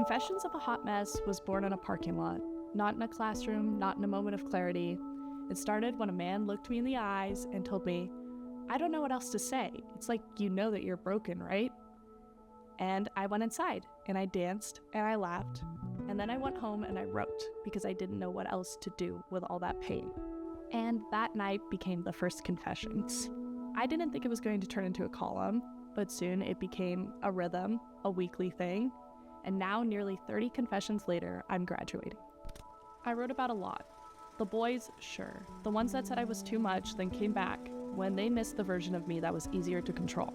Confessions of a Hot Mess was born in a parking lot, not in a classroom, not in a moment of clarity. It started when a man looked me in the eyes and told me, "I don't know what else to say. It's like you know that you're broken, right?" And I went inside, and I danced, and I laughed, and then I went home and I wrote, because I didn't know what else to do with all that pain. And that night became the first Confessions. I didn't think it was going to turn into a column, but soon it became a rhythm, a weekly thing, and now nearly 30 confessions later, I'm graduating. I wrote about a lot. The boys, sure. The ones that said I was too much, then came back when they missed the version of me that was easier to control.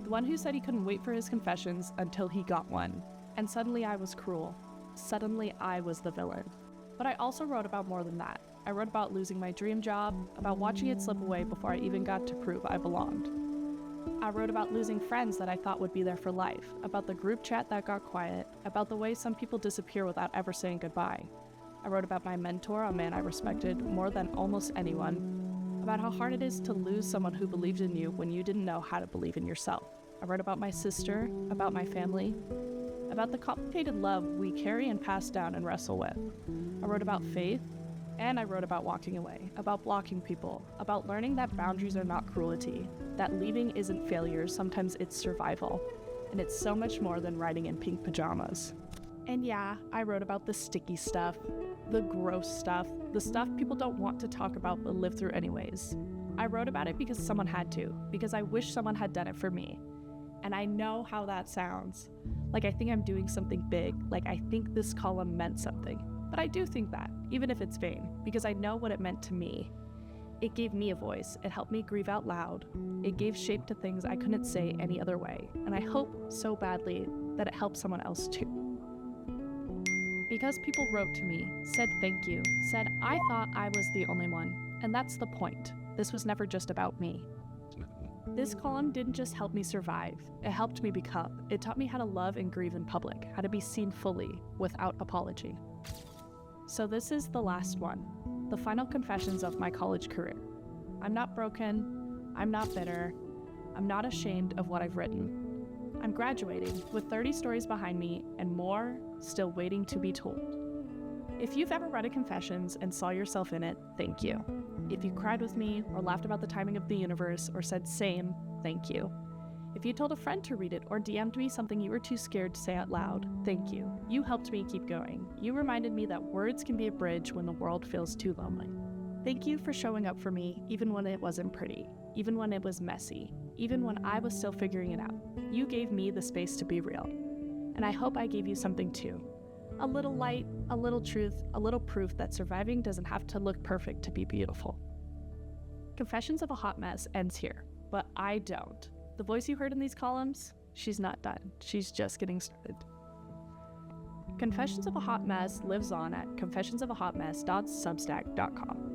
The one who said he couldn't wait for his confessions until he got one. And suddenly I was cruel. Suddenly I was the villain. But I also wrote about more than that. I wrote about losing my dream job, about watching it slip away before I even got to prove I belonged. I wrote about losing friends that I thought would be there for life, about the group chat that got quiet, about the way some people disappear without ever saying goodbye. I wrote about my mentor, a man I respected more than almost anyone, about how hard it is to lose someone who believed in you when you didn't know how to believe in yourself. I wrote about my sister, about my family, about the complicated love we carry and pass down and wrestle with. I wrote about faith, and I wrote about walking away, about blocking people, about learning that boundaries are not cruelty, that leaving isn't failure, sometimes it's survival, and it's so much more than riding in pink pajamas. And yeah, I wrote about the sticky stuff, the gross stuff, the stuff people don't want to talk about but live through anyways. I wrote about it because someone had to, because I wish someone had done it for me. And I know how that sounds. Like I think I'm doing something big, like I think this column meant something. But I do think that, even if it's vain, because I know what it meant to me. It gave me a voice, it helped me grieve out loud, it gave shape to things I couldn't say any other way, and I hope so badly that it helps someone else too. Because people wrote to me, said thank you, said I thought I was the only one, and that's the point. This was never just about me. This column didn't just help me survive, it helped me become. It taught me how to love and grieve in public, how to be seen fully, without apology. So this is the last one, the final confessions of my college career. I'm not broken, I'm not bitter, I'm not ashamed of what I've written. I'm graduating with 30 stories behind me and more still waiting to be told. If you've ever read a Confessions and saw yourself in it, thank you. If you cried with me or laughed about the timing of the universe or said same, thank you. If you told a friend to read it or DM'd me something you were too scared to say out loud, thank you. You helped me keep going. You reminded me that words can be a bridge when the world feels too lonely. Thank you for showing up for me even when it wasn't pretty, even when it was messy, even when I was still figuring it out. You gave me the space to be real. And I hope I gave you something too. A little light, a little truth, a little proof that surviving doesn't have to look perfect to be beautiful. Confessions of a Hot Mess ends here, but I don't. The voice you heard in these columns, she's not done. She's just getting started. Confessions of a Hot Mess lives on at confessionsofaHotMess.substack.com.